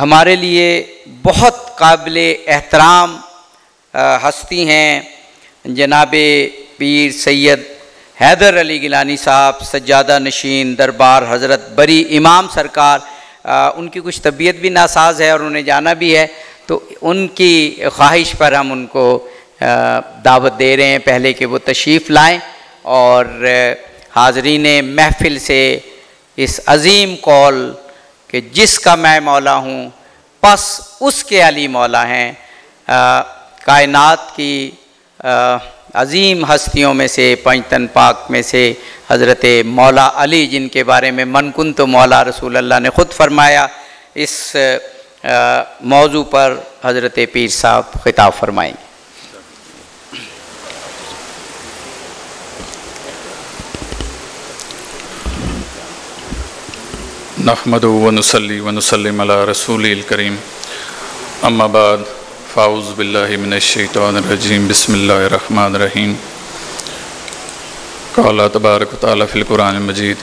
हमारे लिए बहुत काबिले एहतराम हस्ती हैं जनाबे पीर सैयद हैदर अली गिलानी साहब, सज्जादा नशीन दरबार हज़रत बरी इमाम सरकार। उनकी कुछ तबीयत भी नासाज है और उन्हें जाना भी है, तो उनकी ख्वाहिश पर हम उनको दावत दे रहे हैं पहले कि वो तशरीफ़ लाएं और हाज़रीन महफ़िल से इस अज़ीम कौल कि जिसका मैं मौला हूँ बस उसके अली मौला हैं, कायनात की अज़ीम हस्तियों में से, पंजतन पाक में से हज़रत मौला अली, जिनके बारे में मन कुन तो मौला रसूल अल्लाह ने ख़ुद फरमाया। इस मौजू पर हज़रत पीर साहब खिताब फरमाएंगे। नहमदु व नुसल्ली व नुसल्लिम अला रसूलिल करीम, अम्मा बाद, फ़ाऊज़ु बिल्लाहि मिनश शैतानिर रजीम, बिस्मिल्लाहिर रहमानिर रहीम। क़ाला तबारक व तआला फ़िल क़ुरानिल मजीद,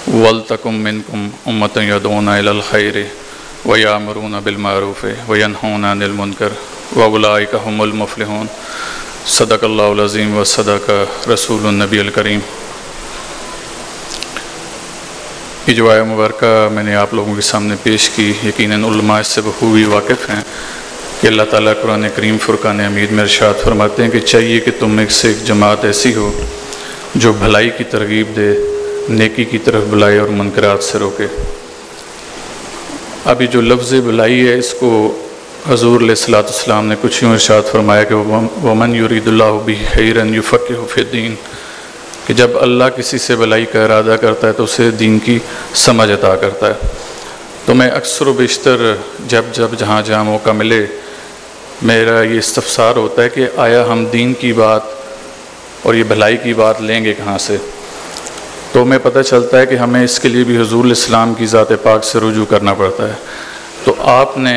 वलतकुम मिनकुम उम्मतुन यदऊना इलल खैरि व यामुरूना बिल मारूफ़ व यनहौना अनिल मुनकर व उलाइका हुमुल मुफ़्लिहून। सदक़ल्लाहुल अज़ीम व सदक़ रसूलुन नबील करीम। ये जो आया मुबारका मैंने आप लोगों के सामने पेश की, यकीनन उलमा इससे बखूबी वाकिफ़ हैं कि अल्लाह ताला कुरान करीम फ़ुरक़ान हमीद में इरशाद फरमाते हैं कि चाहिए कि तुम एक से एक जमात ऐसी हो जो भलाई की तरगीब दे, नेकी की तरफ बुलाए और मुनकरात से रोके। अभी जो लफ्ज़ भलाई है इसको हज़ूर अलैहिस्सलाम ने कुछ यूँ इरशाद फरमाया कि वमन युरीदुल्लाहु बिही खैरन युफ़क़्क़िहु फ़िद्दीन, कि जब अल्लाह किसी से भलाई का इरादा करता है तो उसे दीन की समझ अता करता है। तो मैं अक्सर व बेशतर जब जहाँ मौका मिले मेरा ये इस्तफ़सार होता है कि आया हम दीन की बात और ये भलाई की बात लेंगे कहाँ से। तो हमें पता चलता है कि हमें इसके लिए भी हुज़ूर इस्लाम की ज़ात पाक से रुजू करना पड़ता है। तो आपने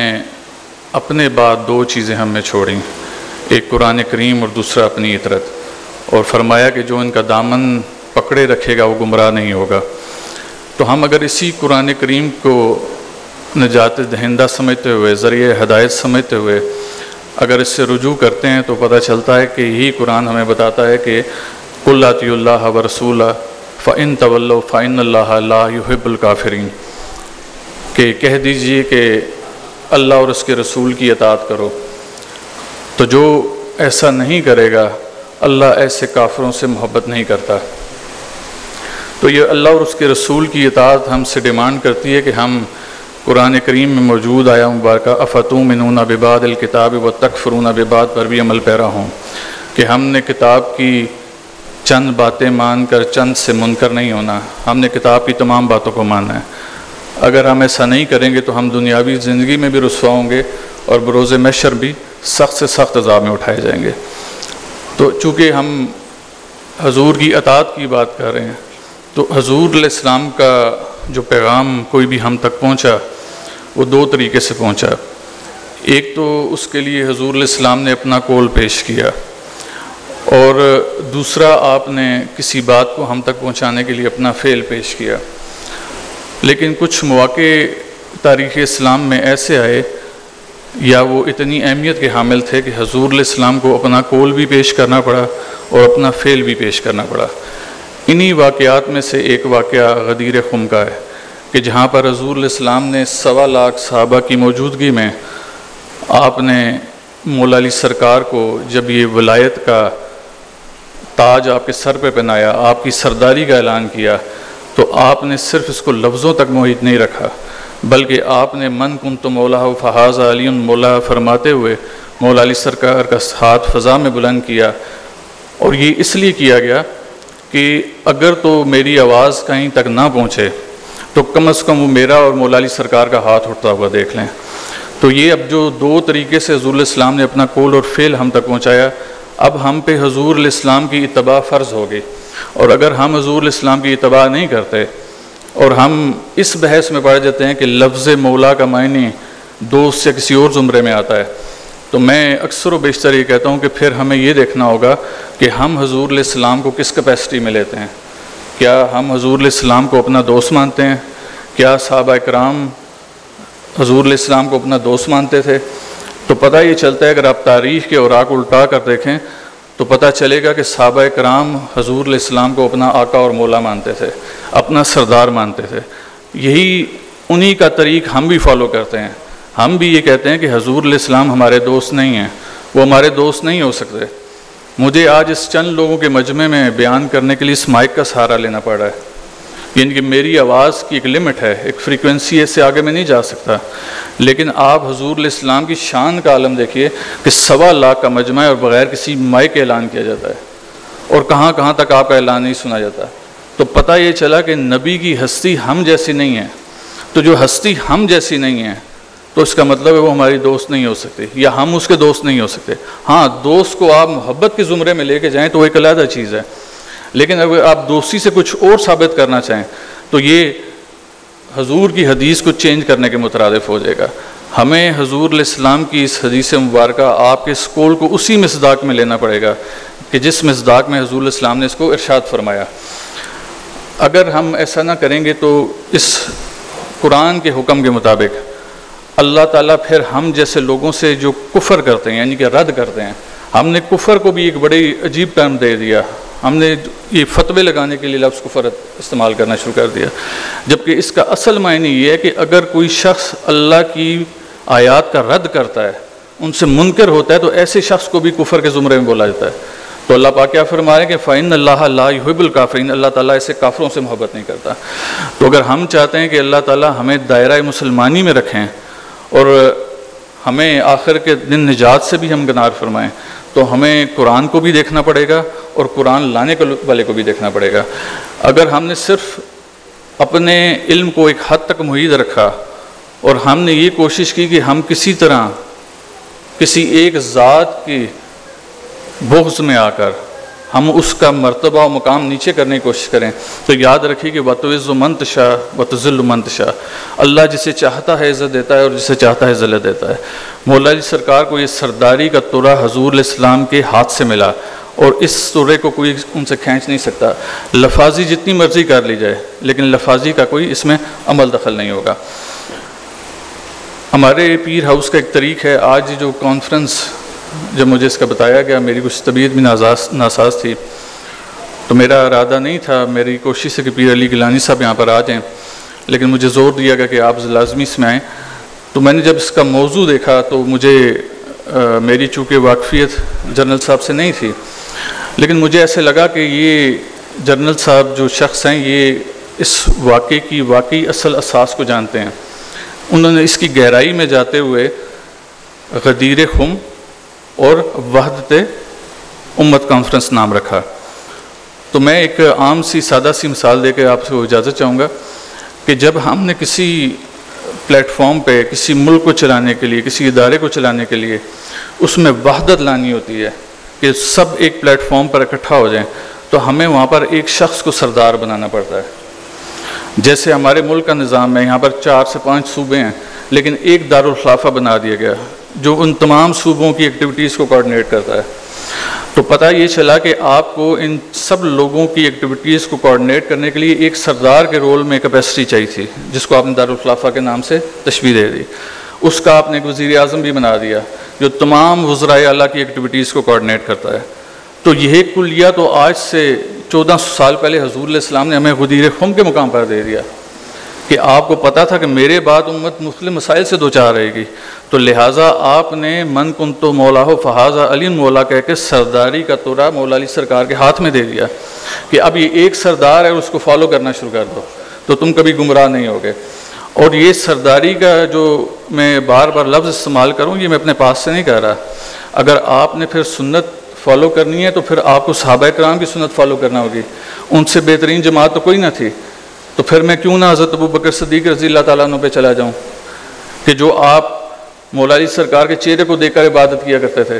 अपने बाद दो चीज़ें हमें छोड़ी, एक कुरान करीम और दूसरा अपनी इतरत, और फरमाया कि जो इनका दामन पकड़े रखेगा वो गुमराह नहीं होगा। तो हम अगर इसी कुरान करीम को निजात दहिंदा समझते हुए, ज़रिए हिदायत समझते हुए अगर इससे रुजू करते हैं तो पता चलता है कि यही कुरान हमें बताता है कि कुल अतिउल्लाह व रसूला फ़इन तवल्लौ फ़इन्नल्लाह ला युहिब्बुल काफ़िरीन, कि कह दीजिए कि अल्लाह और उसके रसूल की अताअत करो। तो जो ऐसा नहीं करेगा अल्लाह ऐसे काफिरों से मोहब्बत नहीं करता। तो ये अल्लाह और उसके रसूल की इताअत हमसे डिमांड करती है कि हम कुरान करीम में मौजूद आया मुबारक अफ़तुमिनूना बिबादिल किताब व तकफ़ुरूना बिबाद पर भी अमल पैरा हों, कि हमने किताब की चंद बातें मान कर चंद से मुनकर नहीं होना, हमने किताब की तमाम बातों को मानना है। अगर हम ऐसा नहीं करेंगे तो हम दुनियावी ज़िंदगी में भी रुसवा होंगे और बरोज़ महशर भी सख्त से सख्त अज़ाब में उठाए जाएंगे। तो चूँकि हम हजूर की अताअत की बात कर रहे हैं, तो हजूर अलैहिस्सलाम का जो पैगाम कोई भी हम तक पहुँचा वो दो तरीके से पहुँचा। एक तो उसके लिए हजूर अलैहिस्सलाम ने अपना कौल पेश किया, और दूसरा आपने किसी बात को हम तक पहुँचाने के लिए अपना फ़ेल पेश किया। लेकिन कुछ मौक़े तारीख़ इस्लाम में ऐसे आए या वो इतनी अहमियत के हामिल थे कि हजूर अलैहिस्सलाम को अपना कौल भी पेश करना पड़ा और अपना फ़ेल भी पेश करना पड़ा। इन्हीं वाक़यात में से एक वाक़या गदीर खुम का है कि जहाँ पर हजूर अलैहिस्सलाम ने 1.25 लाख सहाबा की मौजूदगी में आपने मौला अली सरकार को जब ये वलायत का ताज आपके सर पे पहनाया, आपकी सरदारी का ऐलान किया, तो आपने सिर्फ़ इसको लफ्ज़ों तक मोहित नहीं रखा, बल्कि आपने मन कुंतु मौला फ़हाज़ा अलीयुन मौला फरमाते हुए मौला अली सरकार का हाथ फ़ज़ा में बुलंद किया। और ये इसलिए किया गया कि अगर तो मेरी आवाज़ कहीं तक ना पहुँचे तो कम से कम वो मेरा और मौला अली सरकार का हाथ उठता हुआ देख लें। तो ये अब जो दो तरीके से हजूर इस्लाम ने अपना कौल और फ़ेल हम तक पहुँचाया, अब हम पे हजूर इस्लाम की इत्तबा फ़र्ज़ हो गई। और अगर हम हजूर इस्लाम की इत्तबा नहीं करते और हम इस बहस में पड़ जाते हैं कि लफ्ज़ मौला का मायने दोस्त या किसी और ज़ुमरे में आता है, तो मैं अक्सर व बेशतर ये कहता हूँ कि फिर हमें ये देखना होगा कि हम हजूर इस्लाम को किस कैपेसिटी में लेते हैं। क्या हम हजूर इस्लाम को अपना दोस्त मानते हैं? क्या सहाबा इकराम हुजूर अलैहिस्सलाम को अपना दोस्त मानते थे। तो पता ये चलता है, अगर आप तारीख़ के औराक उल्टा कर देखें तो पता चलेगा कि सहाबा कराम हुजूर अलैहिस्सलाम को अपना आका और मौला मानते थे, अपना सरदार मानते थे। यही उन्हीं का तरीक़ हम भी फॉलो करते हैं। हम भी ये कहते हैं कि हुजूर अलैहिस्सलाम हमारे दोस्त नहीं हैं, वो हमारे दोस्त नहीं हो सकते। मुझे आज इस चंद लोगों के मजमे में बयान करने के लिए इस माइक का सहारा लेना पड़ रहा है, यानी कि मेरी आवाज़ की एक लिमिट है, एक फ्रीक्वेंसी है, इससे आगे मैं नहीं जा सकता। लेकिन आप हुजूर अलैहिस्सलाम की शान का आलम देखिए कि 1.25 लाख का मजमा है और बग़ैर किसी माइक के ऐलान किया जाता है, और कहाँ कहाँ तक आपका ऐलान नहीं सुना जाता। तो पता ये चला कि नबी की हस्ती हम जैसी नहीं है। तो जो हस्ती हम जैसी नहीं है तो इसका मतलब है वो हमारी दोस्त नहीं हो सकती, या हम उसके दोस्त नहीं हो सकते। हाँ, दोस्त को आप मोहब्बत के ज़ुमरे में लेके जाएँ तो वो एक अलग चीज़ है, लेकिन अगर आप दोस्ती से कुछ और साबित करना चाहें तो ये हुजूर की हदीस को चेंज करने के मुतरादिफ हो जाएगा। हमें हुजूर अलैहिस्सलाम की इस हदीस मुबारक आपके इस कौल को उसी मिसदाक में लेना पड़ेगा कि जिस मिसदाक में हुजूर अलैहिस्सलाम ने इसको इरशाद फरमाया। अगर हम ऐसा ना करेंगे तो इस कुरान के हुक्म के मुताबिक अल्लाह ताला फिर हम जैसे लोगों से जो कुफ़र करते हैं, यानी कि रद्द करते हैं, हमने कुफ़र को भी एक बड़ी अजीब टर्म दे दिया। हमने ये फतवे लगाने के लिए लफ्ज़ कुफ़र इस्तेमाल करना शुरू कर दिया, जबकि इसका असल मायने ये है कि अगर कोई शख्स अल्लाह की आयात का रद्द करता है, उनसे मुनकर होता है, तो ऐसे शख्स को भी कुफ़र के ज़ुमरे में बोला जाता है। तो अल्लाह पाक क्या फरमा रहे हैं कि फ़इन्न अल्लाह ला युहिब्बुल काफ़िरीन, अल्लाह ताला ऐसे काफिरों से मोहब्बत नहीं करता। तो अगर हम चाहते हैं कि अल्लाह ताला हमें दायरा मुसलमानी में रखें और हमें आखिर के दिन निजात से भी हम गनार फरमाएँ, तो हमें कुरान को भी देखना पड़ेगा और कुरान लाने वाले को भी देखना पड़ेगा। अगर हमने सिर्फ अपने इल्म को एक हद तक मुहीद रखा और हमने ये कोशिश की कि हम किसी तरह किसी एक ज़ात की बुग़्ज़ में आकर हम उसका मर्तबा और मुकाम नीचे करने की कोशिश करें, तो याद रखिए कि वतुइज़्ज़ु मन तशा वतुज़िल्लु मन तशा, अल्लाह जिसे चाहता है इज़्ज़त देता है और जिसे चाहता है ज़िल्लत देता है। मौला जी सरकार को ये सरदारी का तुरा हुजूर अलैहिस्सलाम के हाथ से मिला और इस तुरे को कोई उनसे खींच नहीं सकता। लफाजी जितनी मर्ज़ी कर ली जाए, लेकिन लफाजी का कोई इसमें अमल दखल नहीं होगा। हमारे पीर हाउस का एक तरीक़ है। आज जो कॉन्फ्रेंस जब मुझे इसका बताया गया, मेरी कुछ तबीयत भी नासाज थी, तो मेरा इरादा नहीं था, मेरी कोशिश है कि पीर अली गिलानी साहब यहाँ पर आ जाएँ, लेकिन मुझे ज़ोर दिया गया कि आप लाजमी इसमें आएँ। तो मैंने जब इसका मौजू देखा तो मुझे मेरी चूँकि वाकफ़ियत जनरल साहब से नहीं थी, लेकिन मुझे ऐसे लगा कि ये जनरल साहब जो शख्स हैं ये इस वाक़े की वाकई असल असास को जानते हैं। उन्होंने इसकी गहराई में जाते हुए गदीर खुम और वहदत उम्मत कॉन्फ्रेंस नाम रखा। तो मैं एक आम सी सादा सी मिसाल देकर आपसे इजाज़त चाहूँगा कि जब हमने किसी प्लेटफॉर्म पे किसी मुल्क को चलाने के लिए, किसी इदारे को चलाने के लिए उसमें वहदत लानी होती है कि सब एक प्लेटफॉर्म पर इकट्ठा हो जाएं, तो हमें वहाँ पर एक शख्स को सरदार बनाना पड़ता है। जैसे हमारे मुल्क का निज़ाम है, यहाँ पर 4 से 5 सूबे हैं, लेकिन एक दारुल खिलाफा बना दिया गया जो उन तमाम सूबों की एक्टिविटीज़ को कोऑर्डिनेट करता है। तो पता ये चला कि आपको इन सब लोगों की एक्टिविटीज़ को कोऑर्डिनेट करने के लिए एक सरदार के रोल में कैपेसिटी चाहिए थी, जिसको आपने दारुल खिलाफा के नाम से तशबीह दे दी। उसका आपने एक वज़ीर आज़म भी बना दिया जो तमाम वज़राए आला की एक्टिविटीज़ को कोऑर्डिनेट करता है। तो यह कुलिया तो आज से 1400 साल पहले हुज़ूर अलैहिस्सलाम ने हमें गदीर खुम के मुकाम पर दे दिया कि आपको पता था कि मेरे बाद उम्मत मुख्तलिफ मसाइल से दो चार रहेगी, तो लिहाजा आपने मन कुन तो मौला हो फ़हाज़ा अली मौला कह के सरदारी का तुरा मौला अली सरकार के हाथ में दे दिया कि अब ये एक सरदार है, उसको फॉलो करना शुरू कर दो तो तुम कभी गुमराह नहीं होगे। और ये सरदारी का जो मैं बार बार लफ्ज़ इस्तेमाल करूँ, ये मैं अपने पास से नहीं कह रहा। अगर आपने फिर सुन्नत फॉलो करनी है तो फिर आपको सहाबा कराम की सुन्नत फॉलो करना होगी। उनसे बेहतरीन जमात तो कोई ना थी, तो फिर मैं क्यों ना हज़रत अबू बकर सिद्दीक़ रज़ी अल्लाह ताला अन्हु पे चला जाऊँ कि जो आप मौला अली सरकार के चेहरे को देखकर इबादत किया करते थे।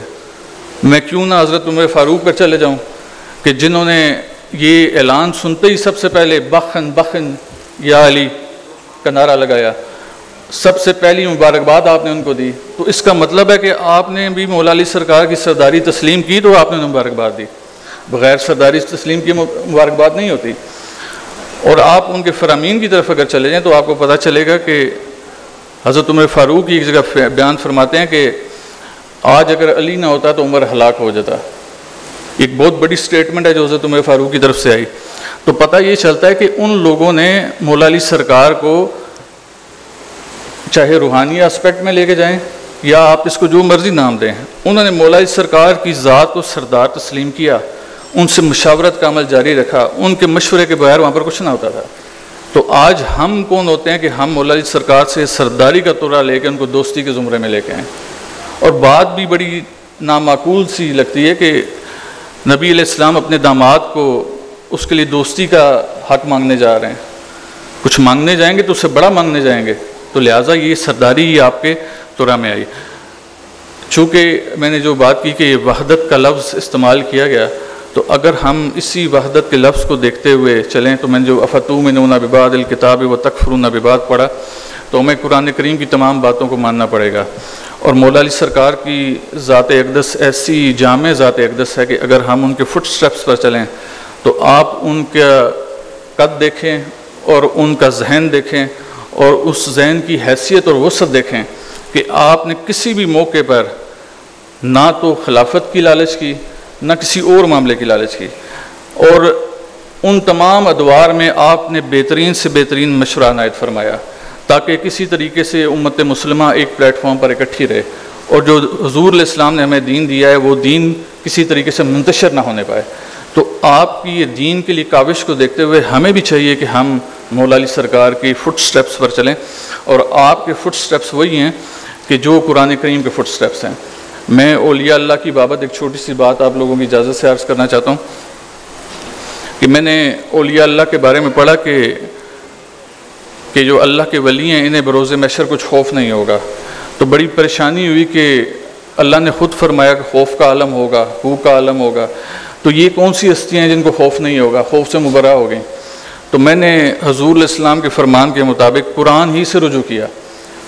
मैं क्यों ना हज़रत उमर फ़ारूक पर चले जाऊँ कि जिन्होंने ये ऐलान सुनते ही सबसे पहले बखन बखन या अली का नारा लगाया, सबसे पहली मुबारकबाद आपने उनको दी। तो इसका मतलब है कि आपने भी मौला अली सरकार की सरदारी तस्लीम की तो आपने मुबारकबाद दी, बग़ैर सरदारी तस्लीम की मुबारकबाद नहीं होती। और आप उनके फ़रामीन की तरफ अगर चले जाएँ तो आपको पता चलेगा कि हज़रत उमर फ़ारूक की एक जगह बयान फरमाते हैं कि आज अगर अली ना होता तो उमर हलाक हो जाता। एक बहुत बड़ी स्टेटमेंट है जो हज़रत उमर फ़ारूक की तरफ से आई। तो पता ये चलता है कि उन लोगों ने मौला अली सरकार को चाहे रूहानी एस्पेक्ट में लेके जाएं या आप इसको जो मर्ज़ी नाम दें, उन्होंने मौला अली सरकार की ज़ात को सरदार तस्लीम किया, उनसे मुशावरत का अमल जारी रखा, उनके मशवरे के बगैर वहाँ पर कुछ ना होता था। तो आज हम कौन होते हैं कि हम मौला अली सरकार से सरदारी का तोरा लेकर उनको दोस्ती के ज़ुमरे में लेके आएँ। और बात भी बड़ी नामाकूल सी लगती है कि नबी अलैहिस्सलाम अपने दामाद को उसके लिए दोस्ती का हक मांगने जा रहे हैं। कुछ मांगने जाएंगे तो उससे बड़ा मांगने जाएंगे, तो लिहाजा ये सरदारी ही आपके तुरा में आई। चूँकि मैंने जो बात की कि वहदत का लफ्ज़ इस्तेमाल किया गया, तो अगर हम इसी वहदत के लफ्ज़ को देखते हुए चलें तो मैंने जो अफ़तूमिनूना बिबादिल किताब व तकफ़ुरूना बिबाद पढ़ा, तो हमें कुरान करीम की तमाम बातों को मानना पड़ेगा। और मौला अली सरकार की ज़ात अक़दस ऐसी जामे ज़ात अक़दस है कि अगर हम उनके फुट स्टेप्स पर चलें तो आप उनका कद देखें और उनका जहन देखें और उस जहन की हैसियत और वसअत देखें कि आपने किसी भी मौके पर ना तो खिलाफत की लालच की, ना किसी और मामले की लालच की, और उन तमाम अदवार में आपने बेहतरीन से बेहतरीन मशवरा नायत फरमाया ताकि किसी तरीके से उम्मत मुस्लिमा एक प्लेटफॉर्म पर इकट्ठी रहे और जो हुज़ूर इस्लाम ने हमें दीन दिया है वो दीन किसी तरीके से मुंतशर ना होने पाए। तो आपकी ये दीन के लिए काविश को देखते हुए हमें भी चाहिए कि हम मौला अली सरकार की फुट स्टेप्स पर चलें, और आपके फुट स्टेप्स वही हैं कि जो कुरान करीम के फुट स्टेप्स हैं। मैं औलिया अल्लाह की बाबत एक छोटी सी बात आप लोगों की इजाज़त से अर्ज़ करना चाहता हूँ कि मैंने औलिया अल्लाह के बारे में पढ़ा कि जो अल्लाह के वली हैं इन्हें बरोज़ महशर कुछ खौफ नहीं होगा। तो बड़ी परेशानी हुई कि अल्लाह ने ख़ुद फरमाया कि खौफ का आलम होगा, हू का आलम होगा, तो ये कौन सी हस्तियाँ हैं जिनको खौफ नहीं होगा, खौफ से मुबर्रा हो गई। तो मैंने हुज़ूर इस्लाम के फरमान के मुताबिक कुरान ही से रुजू किया,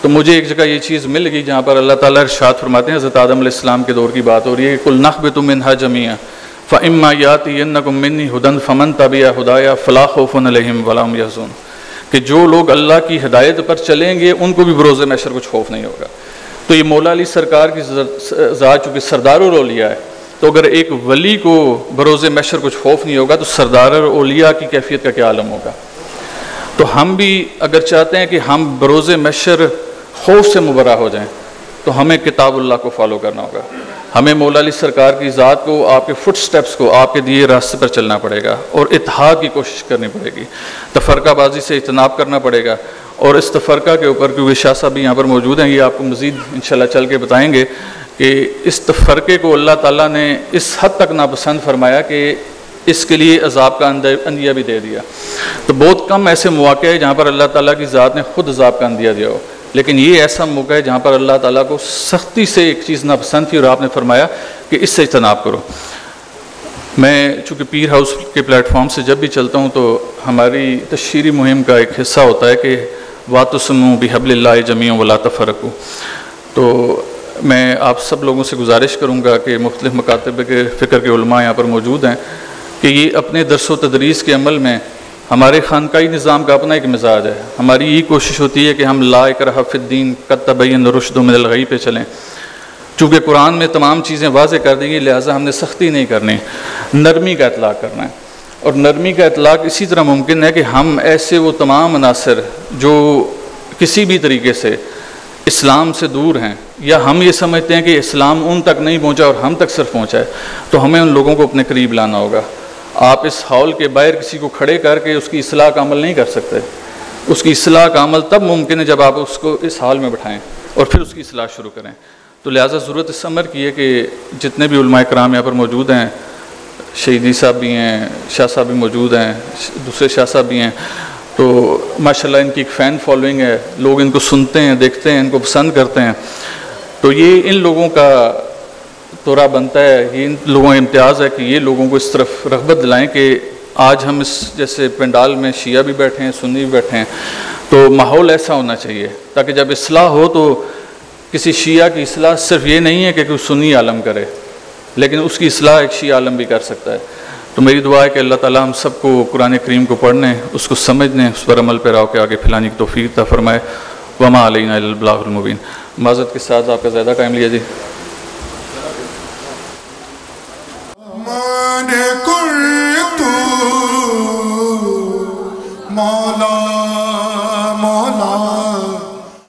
तो मुझे एक जगह ये चीज़ मिल गई जहाँ पर अल्लाह ताला इरशाद फरमाते हैं, हज़रत आदम अलैहिस्सलाम के दौर की बात हो रही है, कुल नख़बितु मिन्हा जमीअन फ़इम्मा यातियन्नकुम मिन्नी हुदन फ़मन तबिअ हुदाया फ़ला खौफ़ुन अलैहिम वला हुम यहज़ुन, कि जो लोग अल्लाह की हिदायत पर चलेंगे उनको भी बरोज़ महशर कुछ खौफ नहीं होगा। तो ये मौला अली सरकार की ज़ात चूँकि सरदार और औलिया है, तो अगर एक वली को बरोज़ महशर कुछ खौफ नहीं होगा तो सरदार और औलिया की कैफियत का क्या आलम होगा। तो हम भी अगर चाहते हैं कि हम बरोज़ महशर खौफ से मुबर्रा हो जाएं तो हमें किताबुल्लाह को फॉलो करना होगा। हमें मौला अली सरकार की ज़ात को, आपके फुट स्टेप्स को, आपके दिए रास्ते पर चलना पड़ेगा और इत्तेहाद की कोशिश करनी पड़ेगी, तफरकाबाजी से इज्तनाब करना पड़ेगा। और इस तफरका के ऊपर क्योंकि शाह साहब भी यहाँ पर मौजूद हैं, ये आपको मज़ीद इंशाल्लाह चल के बताएँगे कि इस तफरके को अल्लाह ताला ने इस हद तक नापसंद फरमाया कि इसके लिए अज़ाब का अंदिया भी दे दिया। तो बहुत कम ऐसे मौक़े हैं जहाँ पर अल्लाह ताला की ज़ात ने ख़ुद अज़ाब का अंदिया दिया हो, लेकिन ये ऐसा मौका है जहाँ पर अल्लाह ताला को सख्ती से एक चीज़ नापसंद थी और आपने फरमाया कि इससे इज्तनाब करो। मैं चूँकि पीर हाउस के प्लेटफॉर्म से जब भी चलता हूँ तो हमारी तशहीरी मुहिम का एक हिस्सा होता है कि वातुस्मू बिहब्लिल्लाहि जमीअन वला तफरकू। तो मैं आप सब लोगों से गुजारिश करूँगा कि मुख्तलिफ मकातब के फ़िक्र के उलमा यहाँ पर मौजूद हैं कि ये अपने दर्स व तदरीस के अमल में, हमारे खानकाई निज़ाम का अपना एक मिजाज है, हमारी यही कोशिश होती है कि हम ला इकराह फ़िद्दीन क़द तबय्यन रुश्द मिनल गई पे चलें। चूँकि कुरान में तमाम चीज़ें वाज़े कर दी गई, लिहाजा हमने सख्ती नहीं करनी, नरमी का इतलाक़ करना है। और नरमी का इतलाक़ इसी तरह मुमकिन है कि हम ऐसे वो तमाम अनासर जो किसी भी तरीके से इस्लाम से दूर हैं, या हम ये समझते हैं कि इस्लाम उन तक नहीं पहुँचा और हम तक सिर्फ पहुँचा है, तो हमें उन लोगों को अपने करीब लाना होगा। आप इस हॉल के बाहर किसी को खड़े करके उसकी इस्लाह का अमल नहीं कर सकते। उसकी इस्लाह का अमल तब मुमकिन है जब आप उसको इस हॉल में बिठाएं और फिर उसकी इस्लाह शुरू करें। तो लिहाजा ज़रूरत इस अमर की है कि जितने भी उलमाए कराम यहाँ पर मौजूद हैं, शहीदी साहब भी हैं, शाह साहब भी मौजूद हैं, दूसरे शाह साहब भी हैं, तो माशाल्लाह इनकी एक फ़ैन फॉलोइंग है, लोग इनको सुनते हैं, देखते हैं, इनको पसंद करते हैं। तो ये इन लोगों का तोरा बनता है, ये इन लोगों का इम्तियाज़ है कि ये लोगों को इस तरफ रग़बत दिलाएँ कि आज हम इस जैसे पंडाल में शिया भी बैठे हैं, सुन्नी भी बैठे हैं, तो माहौल ऐसा होना चाहिए ताकि जब इस्लाह हो तो किसी शिया की इस्लाह सिर्फ ये नहीं है कि कोई सुन्नी आलम करे, लेकिन उसकी इस्लाह एक शिया आलम भी कर सकता है। तो मेरी दुआ है कि अल्लाह ताला हम सबको कुरान करीम को पढ़ने, उसको समझने, उस पर अमल पैरा के आगे फैलाने की तौफीक अता फरमाए। वमा अलैना इल्लल बलागुल मुबीन। माज़रत के साथ आपका ज़्यादा टाइम लिया जी।